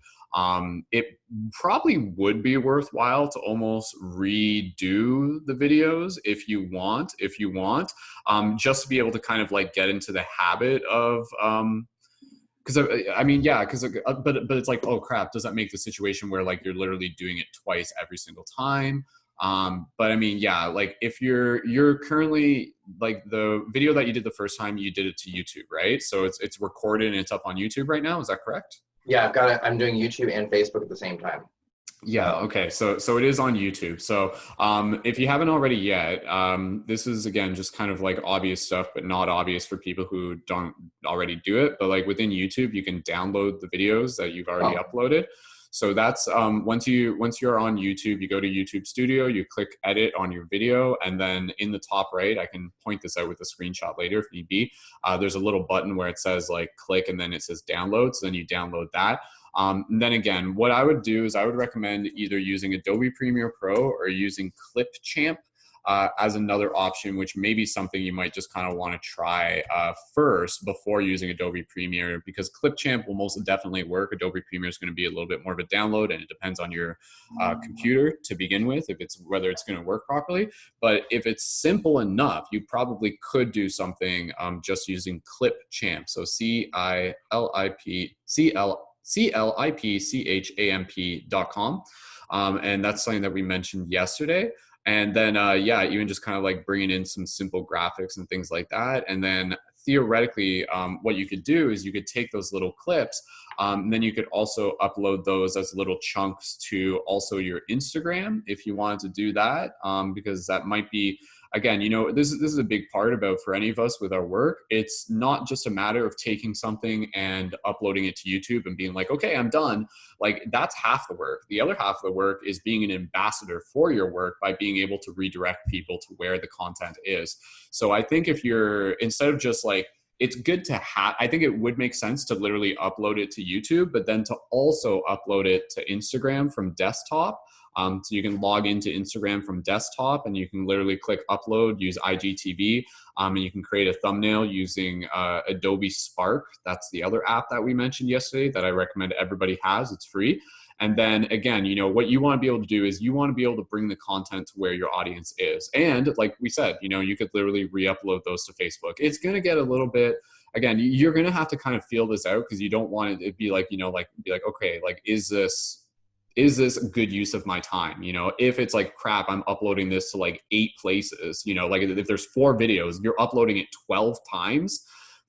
it probably would be worthwhile to almost redo the videos if you want, just to be able to kind of like get into the habit of, because I mean, yeah, but it's like, oh crap, does that make the situation where like you're literally doing it twice every single time? But I mean, yeah, like if you're currently like the video that you did the first time, you did it to YouTube, right? So it's recorded and it's up on YouTube right now. Is that correct? Yeah, I'm doing YouTube and Facebook at the same time. Yeah. Okay. So it is on YouTube. So if you haven't already yet, this is again just kind of like obvious stuff, but not obvious for people who don't already do it. But like within YouTube, you can download the videos that you've already uploaded. So that's once you're on YouTube, you go to YouTube Studio, you click edit on your video, and then in the top right, I can point this out with a screenshot later if need be. There's a little button where it says like click, and then it says download. So then you download that. And then again, what I would do is I would recommend either using Adobe Premiere Pro or using Clipchamp as another option, which may be something you might just kind of want to try first before using Adobe Premiere, because Clipchamp will most definitely work. Adobe Premiere is going to be a little bit more of a download, and it depends on your computer to begin with, whether it's going to work properly. But if it's simple enough, you probably could do something just using Clipchamp. So CLIPCHAMP.com. And that's something that we mentioned yesterday. And then, yeah, even just kind of like bringing in some simple graphics and things like that. And then theoretically, what you could do is you could take those little clips, and then you could also upload those as little chunks to also your Instagram if you wanted to do that, because that might be, again, this is a big part about for any of us with our work. It's not just a matter of taking something and uploading it to YouTube and being like, okay, I'm done. Like, that's half the work. The other half of the work is being an ambassador for your work by being able to redirect people to where the content is. So I think if you're, instead of just like, it's good to have, I think it would make sense to literally upload it to YouTube, but then to also upload it to Instagram from desktop. So you can log into Instagram from desktop and you can literally click upload, use IGTV, and you can create a thumbnail using Adobe Spark. That's the other app that we mentioned yesterday that I recommend everybody has. It's free. And then again, what you want to be able to do is you want to be able to bring the content to where your audience is. And like we said, you could literally re-upload those to Facebook. It's going to get a little bit, again, you're going to have to kind of feel this out because you don't want it to be like, okay, like, is this a good use of my time? If it's like, crap, I'm uploading this to like 8 places, like if there's 4 videos, you're uploading it 12 times,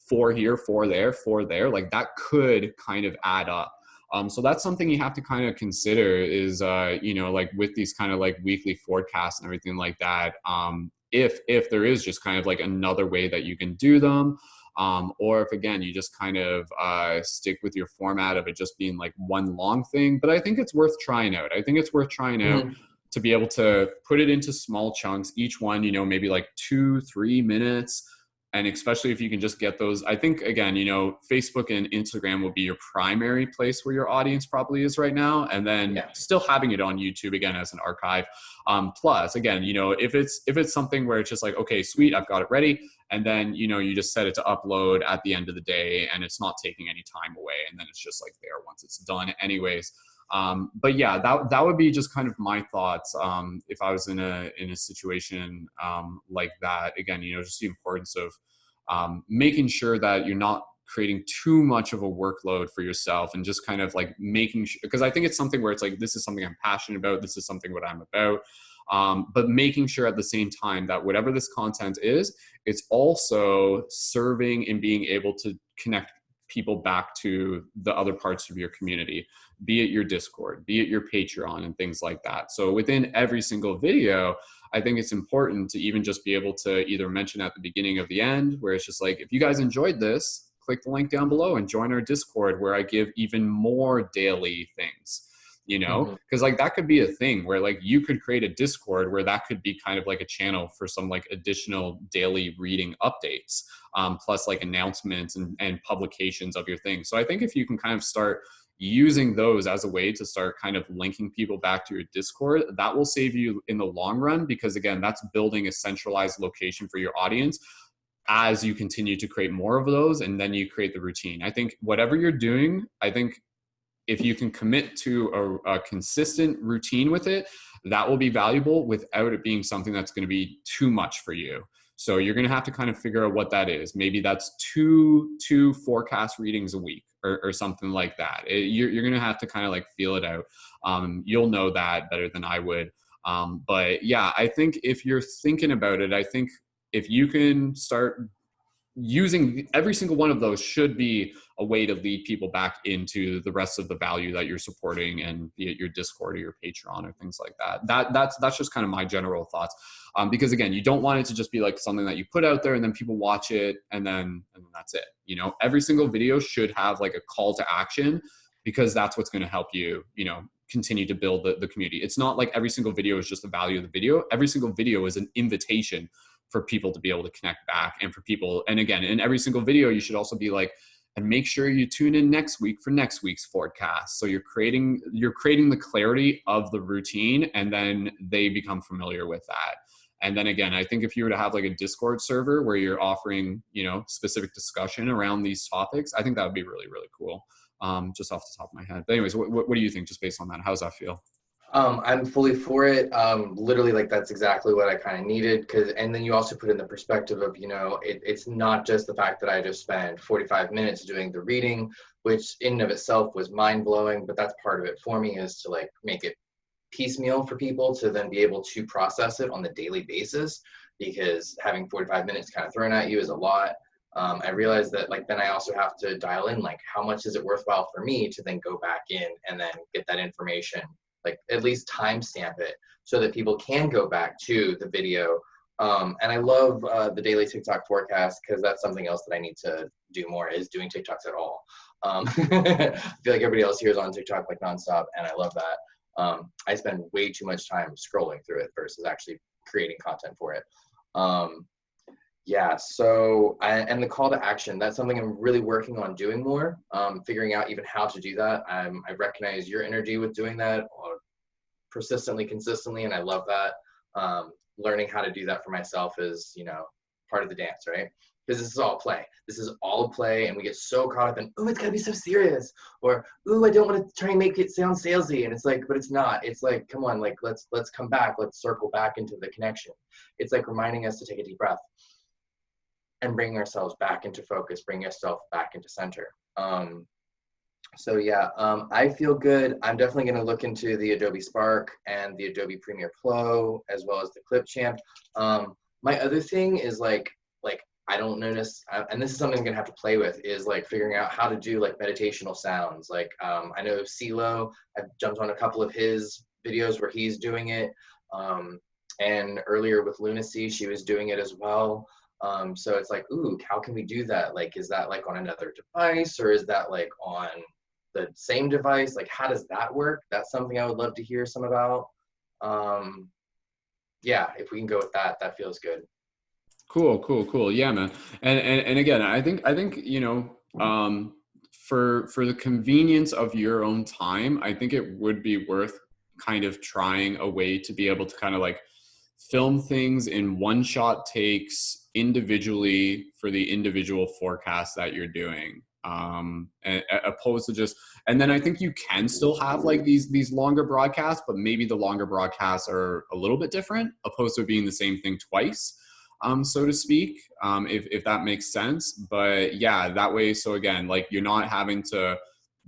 4 here, 4 there, 4 there, like that could kind of add up. So that's something you have to kind of consider is, like with these kind of like weekly forecasts and everything like that, if there is just kind of like another way that you can do them, or if again, you just kind of stick with your format of it just being like one long thing. But I think it's worth trying out. To be able to put it into small chunks, each one, maybe like 2-3 minutes. And especially if you can just get those, I think, again, Facebook and Instagram will be your primary place where your audience probably is right now. And then still having it on YouTube, again, as an archive. Plus, again, if it's something where it's just like, okay, sweet, I've got it ready. And then, you just set it to upload at the end of the day and it's not taking any time away. And then it's just like there once it's done anyways. But yeah, that would be just kind of my thoughts. If I was in a situation like that, again, just the importance of making sure that you're not creating too much of a workload for yourself and just kind of like making sure, because I think it's something where it's like, this is something I'm passionate about. This is something what I'm about. But making sure at the same time that whatever this content is, it's also serving and being able to connect people back to the other parts of your community, be it your Discord, be it your Patreon and things like that. So within every single video, I think it's important to even just be able to either mention at the beginning of the end, where it's just like, if you guys enjoyed this, click the link down below and join our Discord where I give even more daily things. Because like that could be a thing where like you could create a Discord where that could be kind of like a channel for some like additional daily reading updates, plus like announcements and publications of your thing. So I think if you can kind of start using those as a way to start kind of linking people back to your Discord, that will save you in the long run, because again, that's building a centralized location for your audience as you continue to create more of those, and then you create the routine. I think whatever you're doing, I think if you can commit to a consistent routine with it, that will be valuable without it being something that's going to be too much for you. So you're going to have to kind of figure out what that is. Maybe that's two forecast readings a week or something like that. You're going to have to kind of like feel it out. You'll know that better than I would. But yeah, I think if you're thinking about it, I think if you can start using every single one of those should be a way to lead people back into the rest of the value that you're supporting, and be it your Discord or your Patreon or things like that. That's just kind of my general thoughts. Because again, you don't want it to just be like something that you put out there and then people watch it and then that's it. Every single video should have like a call to action, because that's what's going to help you, continue to build the community. It's not like every single video is just the value of the video. Every single video is an invitation for people to be able to connect back, and for people. And again, in every single video, you should also be like, and make sure you tune in next week for next week's forecast. So you're creating the clarity of the routine, and then they become familiar with that. And then again, I think if you were to have like a Discord server where you're offering, specific discussion around these topics, I think that would be really, really cool. Just off the top of my head. But anyways, what do you think just based on that? How does that feel? I'm fully for it. Literally, like that's exactly what I kind of needed. And then you also put in the perspective of, it's not just the fact that I just spent 45 minutes doing the reading, which in and of itself was mind blowing. But that's part of it for me, is to like make it piecemeal for people to then be able to process it on the daily basis, because having 45 minutes kind of thrown at you is a lot. I realized that like then I also have to dial in like how much is it worthwhile for me to then go back in and then get that information, like at least timestamp it so that people can go back to the video. And I love the daily TikTok forecast, because that's something else that I need to do more, is doing TikToks at all. I feel like everybody else here is on TikTok like nonstop, and I love that. I spend way too much time scrolling through it versus actually creating content for it. So and the call to action, that's something I'm really working on doing more, figuring out even how to do that. I recognize your energy with doing that persistently, consistently, and I love that. Learning how to do that for myself is, part of the dance, right? Because this is all play. This is all play, and we get so caught up in, oh, it's gotta be so serious, or oh, I don't want to try and make it sound salesy, and it's like, but it's not. It's like, come on, like let's come back, let's circle back into the connection. It's like reminding us to take a deep breath and bring ourselves back into focus, bring yourself back into center. I feel good. I'm definitely going to look into the Adobe Spark and the Adobe Premiere Pro, as well as the Clipchamp. My other thing is like I don't notice, and this is something I'm going to have to play with, is like figuring out how to do like meditational sounds. Like I know CeeLo, I've jumped on a couple of his videos where he's doing it. And earlier with Lunacy, she was doing it as well. So it's like, ooh, how can we do that? Like, is that like on another device, or is that like on the same device? Like, how does that work? That's something I would love to hear some about. If we can go with that, that feels good. Cool. Yeah, man. And again, I think, for the convenience of your own time, I think it would be worth kind of trying a way to be able to kind of like film things in one shot takes individually for the individual forecast that you're doing. Opposed to just, and then I think you can still have like these longer broadcasts, but maybe the longer broadcasts are a little bit different, opposed to being the same thing twice, so to speak, if that makes sense. But yeah, that way, so again, like you're not having to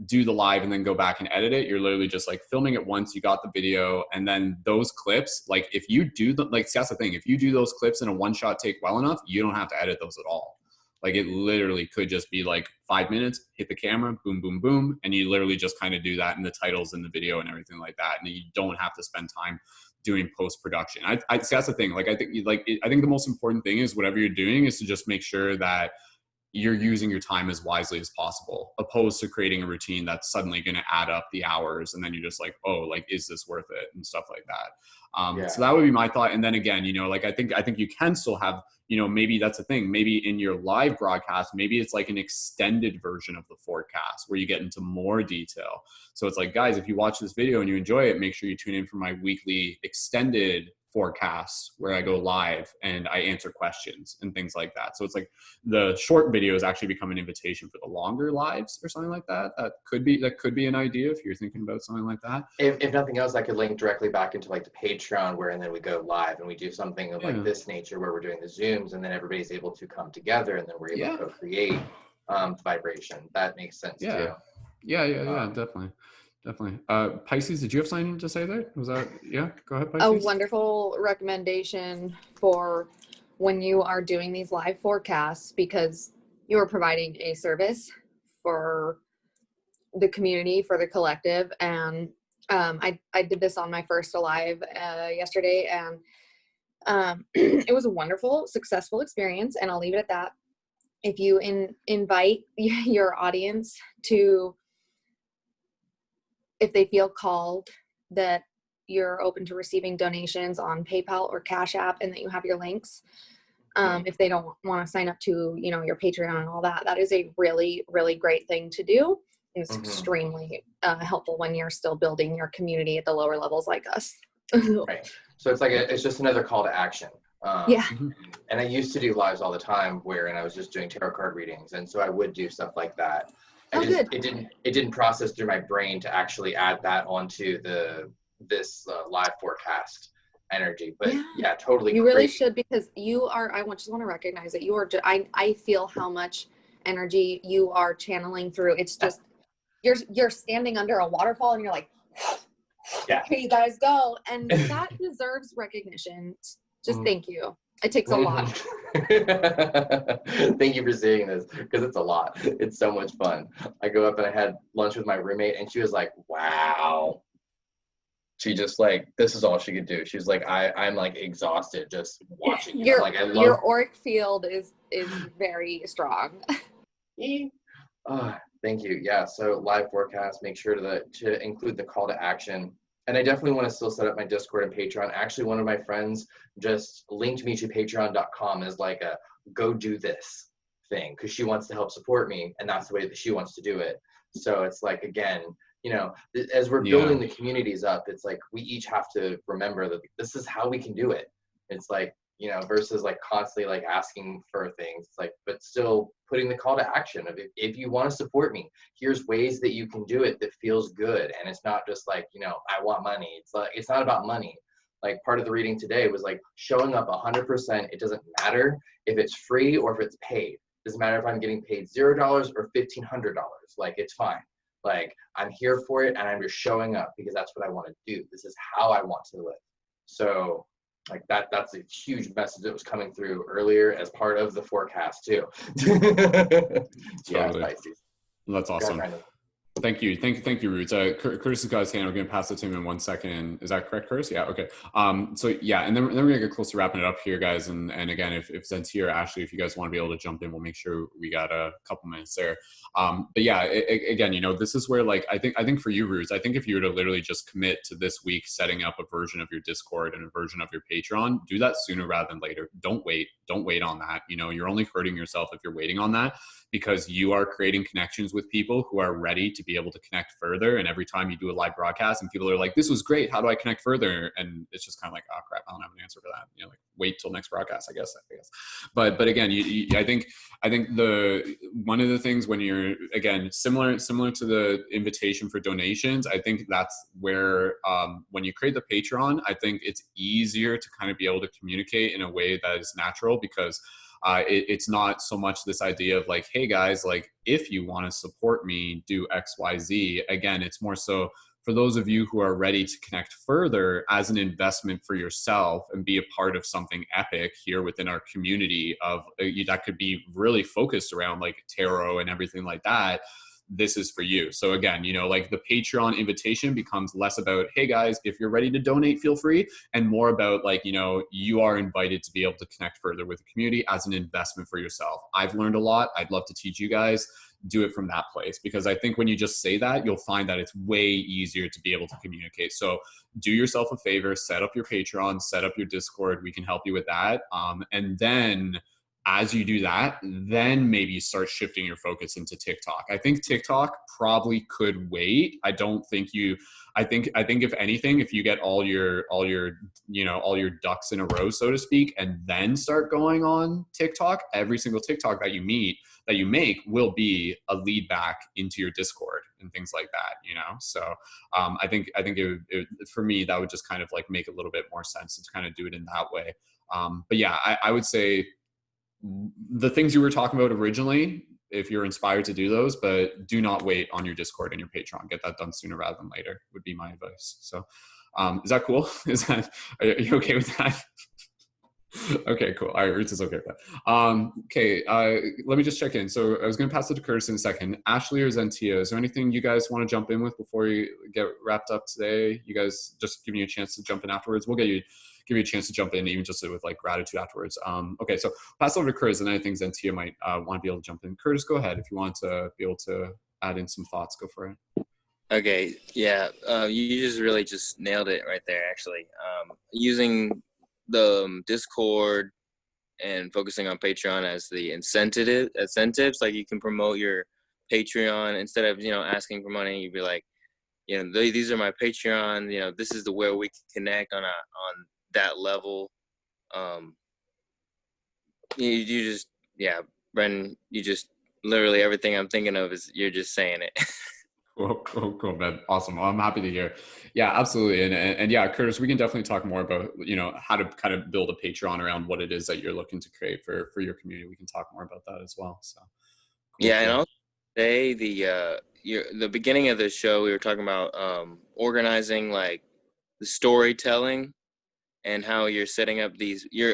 do the live and then go back and edit it. You're literally just like filming it once, you got the video, and then those clips, like if you do that's the thing, if you do those clips in a one shot take well enough, you don't have to edit those at all. Like it literally could just be like 5 minutes, hit the camera, boom, boom, boom. And you literally just kind of do that in the titles and the video and everything like that. And you don't have to spend time doing post-production. I see, that's the thing. Like, I think the most important thing is whatever you're doing is to just make sure that you're using your time as wisely as possible, opposed to creating a routine that's suddenly going to add up the hours. And then you're just like, oh, like, is this worth it? And stuff like that. So that would be my thought. And then again, like, I think you can still have, maybe that's a thing, maybe in your live broadcast, maybe it's like an extended version of the forecast where you get into more detail. So it's like, guys, if you watch this video and you enjoy it, make sure you tune in for my weekly extended forecast where I go live and I answer questions and things like that. So it's like the short videos actually become an invitation for the longer lives or something like that. That could be an idea if you're thinking about something like that. If nothing else, I could link directly back into like the Patreon, where and then we go live and we do something of like this nature where we're doing the Zooms and then everybody's able to come together and then we're able to create vibration. That makes sense too. Yeah, definitely. Pisces, did you have something to say there? Was that, go ahead, Pisces. A wonderful recommendation for when you are doing these live forecasts, because you are providing a service for the community, for the collective. And I did this on my first Alive yesterday, and it was a wonderful, successful experience. And I'll leave it at that. If you invite your audience to, if they feel called, that you're open to receiving donations on PayPal or Cash App and that you have your links, If they don't want to sign up to, you know, your Patreon and all that, that is a really, really great thing to do. It's extremely helpful when you're still building your community at the lower levels like us. Right. So it's like it's just another call to action. Yeah. And I used to do lives all the time and I was just doing tarot card readings, and so I would do stuff like that. Good. It didn't process through my brain to actually add that onto this live forecast energy. But yeah, totally. You really should, because you are. I just want to recognize that you are. I feel how much energy you are channeling through. It's just you're standing under a waterfall and you're like, okay, you guys go, and that deserves recognition. Just thank you. It takes a lot. Thank you for saying this, because it's a lot. It's so much fun. I go up and I had lunch with my roommate, and she was like, wow. She just like, this is all she could do. She's like, I'm like exhausted just watching you. Like, I love your auric field is very strong. Thank you. Yeah. So live forecast, make sure to include the call to action. And I definitely want to still set up my Discord and Patreon. Actually, one of my friends just linked me to patreon.com as like a go do this thing, because she wants to help support me, and that's the way that she wants to do it. So it's like, again, you know, as we're building the communities up, it's like we each have to remember that this is how we can do it. It's like, you know, versus like constantly like asking for things. It's like, but still putting the call to action of, if you want to support me, here's ways that you can do it that feels good. And it's not just like, you know, I want money. It's like, it's not about money. Like, part of the reading today was like showing up 100%. It doesn't matter if it's free or if it's paid. It doesn't matter if I'm getting paid $0 or $1,500. Like, it's fine. Like, I'm here for it, and I'm just showing up because that's what I want to do. This is how I want to live. So like that's a huge message that was coming through earlier as part of the forecast too. Yeah, Pisces. That's awesome. Thank you, Roots. Curtis has got his hand. We're going to pass it to him in 1 second. Is that correct, Curtis? Yeah. Okay. So yeah, and then we're going to get close to wrapping it up here, guys. And again, if Zentia or Ashley, if you guys want to be able to jump in, we'll make sure we got a couple minutes there. But yeah, again, you know, this is where, like, I think for you, Roots, I think if you were to literally just commit to this week setting up a version of your Discord and a version of your Patreon, do that sooner rather than later. Don't wait on that. You know, you're only hurting yourself if you're waiting on that, because you are creating connections with people who are ready to be able to connect further. And every time you do a live broadcast and people are like, this was great, how do I connect further? And it's just kind of like, oh crap, I don't have an answer for that. You know, like, wait till next broadcast, I guess. But again, I think one of the things when you're, again, similar to the invitation for donations, I think that's where when you create the Patreon, I think it's easier to kind of be able to communicate in a way that is natural, because it's not so much this idea of like, hey guys, like, if you want to support me, do X, Y, Z. Again, it's more so for those of you who are ready to connect further as an investment for yourself and be a part of something epic here within our community of that could be really focused around like tarot and everything like that. This is for you. So again, you know, like, the Patreon invitation becomes less about, hey guys, if you're ready to donate, feel free, and more about like, you know, you are invited to be able to connect further with the community as an investment for yourself. I've learned a lot. I'd love to teach you guys. Do it from that place, because I think when you just say that, you'll find that it's way easier to be able to communicate. So do yourself a favor, set up your Patreon, set up your Discord. We can help you with that. And then as you do that, then maybe start shifting your focus into TikTok. I think TikTok probably could wait. I think if anything, if you get all your ducks in a row, so to speak, and then start going on TikTok, every single TikTok that you make will be a lead back into your Discord and things like that, you know? So I think it for me, that would just kind of like make a little bit more sense to kind of do it in that way. But yeah, I would say the things you were talking about originally, if you're inspired to do those, but do not wait on your Discord and your Patreon. Get that done sooner rather than later would be my advice. So is that cool? Are you okay with that? Okay, cool. All right, Roots is okay with that. Okay, let me just check in. So I was going to pass it to Curtis in a second. Ashley or Zentia, is there anything you guys want to jump in with before you get wrapped up today? You guys just giving you a chance to jump in afterwards. We'll give you a chance to jump in, even just with like gratitude afterwards. Okay, so pass over to Curtis, and I think Zentia might want to be able to jump in. Curtis, go ahead if you want to be able to add in some thoughts. Go for it. Okay, yeah, you just really nailed it right there. Actually, using the Discord and focusing on Patreon as the incentives. Like you can promote your Patreon instead of, asking for money. You'd be like, these are my Patreon, this is the where we can connect on that level. You just, yeah, Brendon, you just literally everything I'm thinking of is you're just saying it. Cool, man. Awesome. Well, I'm happy to hear. Yeah, absolutely. And yeah, Curtis, we can definitely talk more about, how to kind of build a Patreon around what it is that you're looking to create for your community. We can talk more about that as well. So Yeah, and cool. I'll say the beginning of the show we were talking about organizing like the storytelling and how you're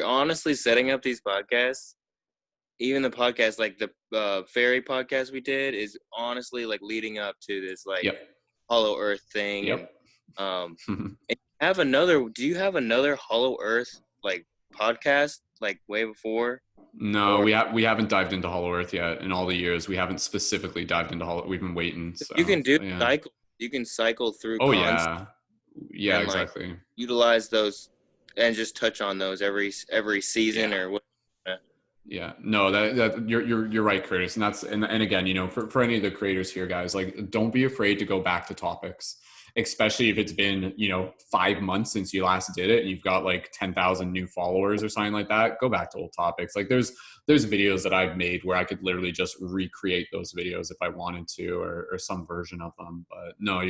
honestly setting up these podcasts. Even the podcast, like the fairy podcast we did, is honestly like leading up to this like Yep. Hollow Earth thing. Yep. And do you have another Hollow Earth like podcast like way before? No, Or we haven't dived into Hollow Earth yet. In all the years, we haven't specifically dived into Hollow. We've been waiting. you can So yeah. you can cycle through Oh concepts yeah, and like exactly. utilize those and just touch on those every season or what. Yeah, no, that you're right, Curtis, and again, for any of the creators here, guys, like don't be afraid to go back to topics, especially if it's been 5 months since you last did it, and you've got like 10,000 new followers or something like that. Go back to old topics. Like there's videos that I've made where I could literally just recreate those videos if I wanted to, or some version of them. But no,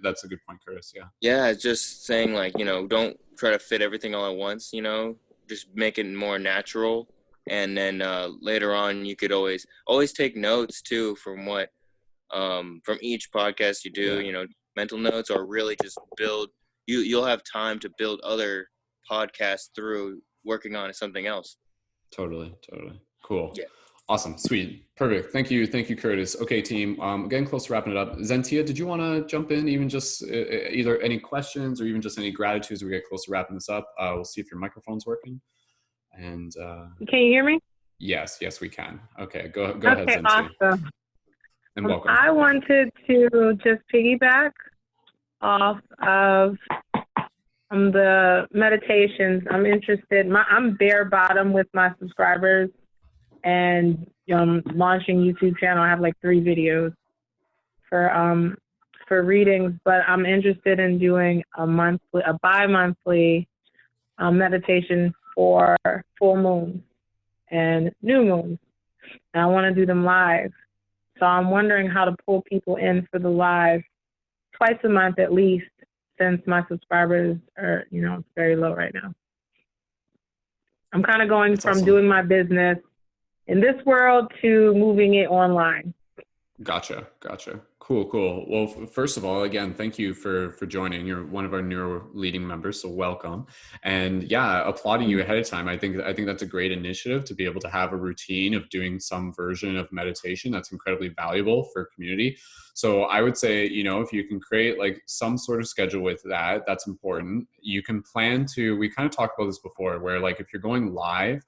that's a good point, Curtis. Yeah. Yeah, it's just saying like don't try to fit everything all at once. Just make it more natural. And then later on, you could always take notes too from what from each podcast you do. Yeah. Mental notes, or really just build. You'll have time to build other podcasts through working on something else. Totally. Cool. Yeah. Awesome. Sweet. Perfect. Thank you, Curtis. Okay, team. Getting close to wrapping it up. Zentia, did you want to jump in? Even just either any questions or even just any gratitudes as we get close to wrapping this up. We'll see if your microphone's working. And can you hear me? Yes, we can. Okay, go ahead, Zentia. Awesome. And welcome. I wanted to just piggyback off of the meditations. I'm interested. I'm bare bottom with my subscribers, and launching YouTube channel. I have like 3 videos for readings, but I'm interested in doing a bi-monthly meditation for full moons and new moons, and I want to do them live. So I'm wondering how to pull people in for the live twice a month at least, since my subscribers are, it's very low right now. I'm kind of going That's from awesome. Doing my business in this world to moving it online. Gotcha. Cool. Well, first of all, again, thank you for joining. You're one of our newer leading members, so welcome. And yeah, applauding you ahead of time. I think that's a great initiative to be able to have a routine of doing some version of meditation. That's incredibly valuable for community. So I would say, if you can create like some sort of schedule with that, that's important. You can plan to, we kind of talked about this before, where like if you're going live,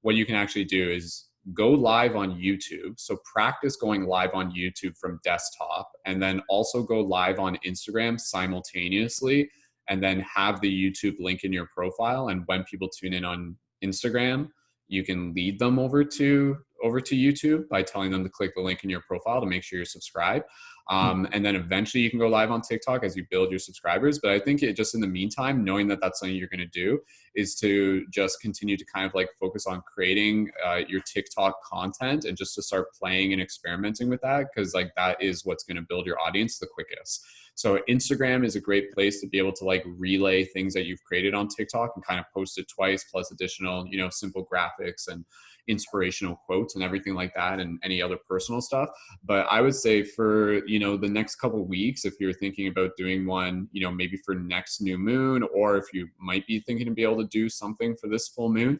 what you can actually do is go live on YouTube. So practice going live on YouTube from desktop, and then also go live on Instagram simultaneously, and then have the YouTube link in your profile. And when people tune in on Instagram, you can lead them over to YouTube by telling them to click the link in your profile to make sure you're subscribed. And then eventually you can go live on TikTok as you build your subscribers. But I think just in the meantime, knowing that that's something you're going to do is to just continue to kind of like focus on creating your TikTok content, and just to start playing and experimenting with that, because like that is what's going to build your audience the quickest. So Instagram is a great place to be able to like relay things that you've created on TikTok and kind of post it twice, plus additional, simple graphics and inspirational quotes and everything like that, and any other personal stuff. But I would say for, the next couple of weeks, if you're thinking about doing one, maybe for next new moon, or if you might be thinking to be able to do something for this full moon,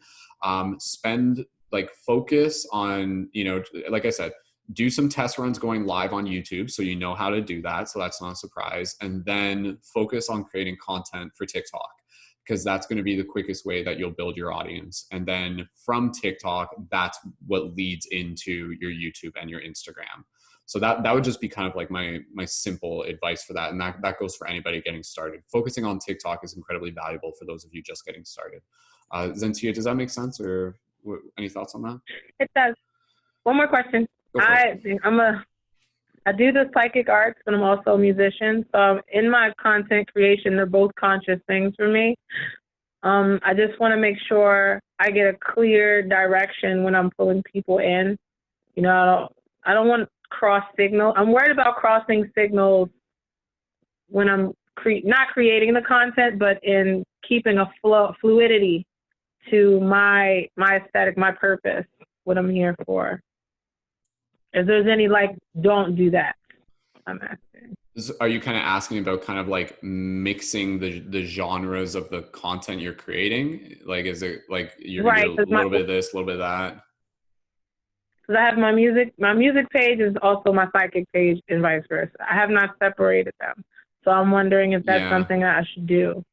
focus on, like I said, do some test runs going live on YouTube so you know how to do that. So that's not a surprise. And then focus on creating content for TikTok, because that's going to be the quickest way that you'll build your audience. And then from TikTok, that's what leads into your YouTube and your Instagram. So that would just be kind of like my simple advice for that. And that goes for anybody getting started. Focusing on TikTok is incredibly valuable for those of you just getting started. Zentia, does that make sense? Or Any thoughts on that? It does. One more question. Go for it. I do the psychic arts, but I'm also a musician. So in my content creation, they're both conscious things for me. I just want to make sure I get a clear direction when I'm pulling people in. You know, I don't want cross signal. I'm worried about crossing signals when I'm not creating the content, but in keeping a fluidity to my aesthetic, my purpose, what I'm here for. If there's any, like, don't do that, I'm asking. Are you kind of asking about kind of like mixing the genres of the content you're creating? Like, is it like you're gonna do a little bit of this, a little bit of that? Because I have my music page is also my psychic page and vice versa. I have not separated them. So I'm wondering if that's something that I should do.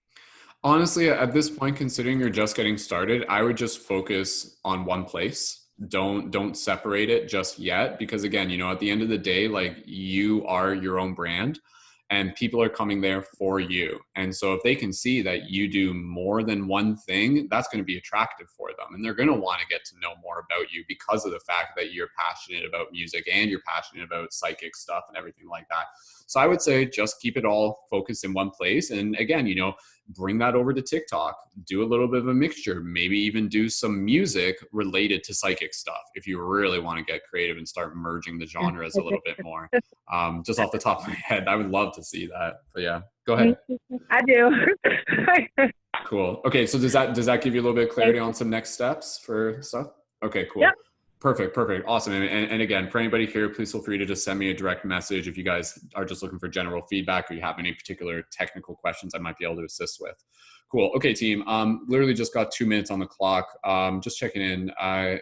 Honestly, at this point, considering you're just getting started, I would just focus on one place. Don't separate it just yet, because again, you know, at the end of the day, like, you are your own brand and people are coming there for you. And so if they can see that you do more than one thing, that's going to be attractive for them. And they're going to want to get to know more about you because of the fact that you're passionate about music and you're passionate about psychic stuff and everything like that. So I would say just keep it all focused in one place. And again, you know, bring that over to TikTok, do a little bit of a mixture, maybe even do some music related to psychic stuff if you really want to get creative and start merging the genres a little bit more. Just off the top of my head, I would love to see that. But yeah, go ahead. I do. Cool. Okay, so does that give you a little bit of clarity on some next steps for stuff? Okay, cool. Yep. Perfect. Awesome. And again, for anybody here, please feel free to just send me a direct message if you guys are just looking for general feedback or you have any particular technical questions I might be able to assist with. Cool. Okay, team. Literally just got 2 minutes on the clock. Just checking in.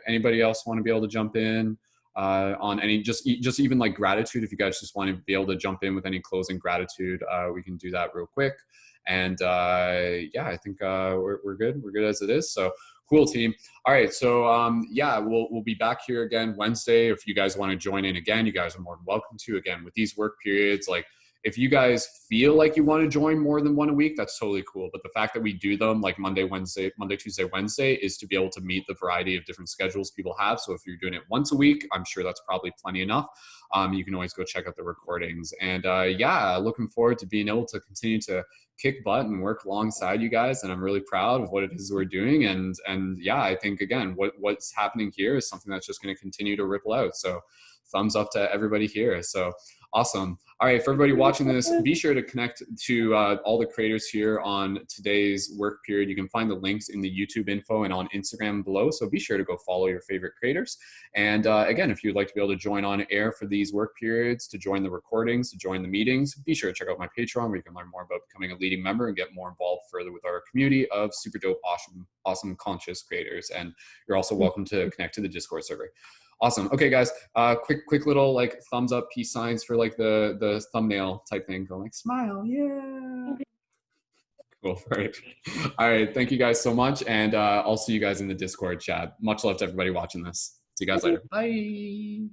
Anybody else want to be able to jump in on any, just even like gratitude? If you guys just want to be able to jump in with any closing gratitude, we can do that real quick. And yeah, I think we're good. We're good as it is. So cool, team. All right. So yeah, we'll be back here again Wednesday. If you guys want to join in again, you guys are more than welcome to. Again, with these work periods, like, if you guys feel like you want to join more than one a week, that's totally cool. But the fact that we do them like Monday, Tuesday, Wednesday is to be able to meet the variety of different schedules people have. So if you're doing it once a week, I'm sure that's probably plenty enough. You can always go check out the recordings. And yeah, looking forward to being able to continue to kick butt and work alongside you guys. And I'm really proud of what it is we're doing. And yeah, I think, again, what's happening here is something that's just going to continue to ripple out. So thumbs up to everybody here. So awesome. All right, for everybody watching this, be sure to connect to all the creators here on today's work period. You can find the links in the YouTube info and on Instagram below. So be sure to go follow your favorite creators. And again, if you'd like to be able to join on air for these work periods, to join the recordings, to join the meetings, be sure to check out my Patreon where you can learn more about becoming a leading member and get more involved further with our community of super dope, awesome conscious creators. And you're also welcome to connect to the Discord server. Awesome. Okay, guys. Quick little like thumbs up, peace signs for like the thumbnail type thing. Go like smile, yeah. Cool. All right. Thank you guys so much, and I'll see you guys in the Discord chat. Much love to everybody watching this. See you guys later. Bye.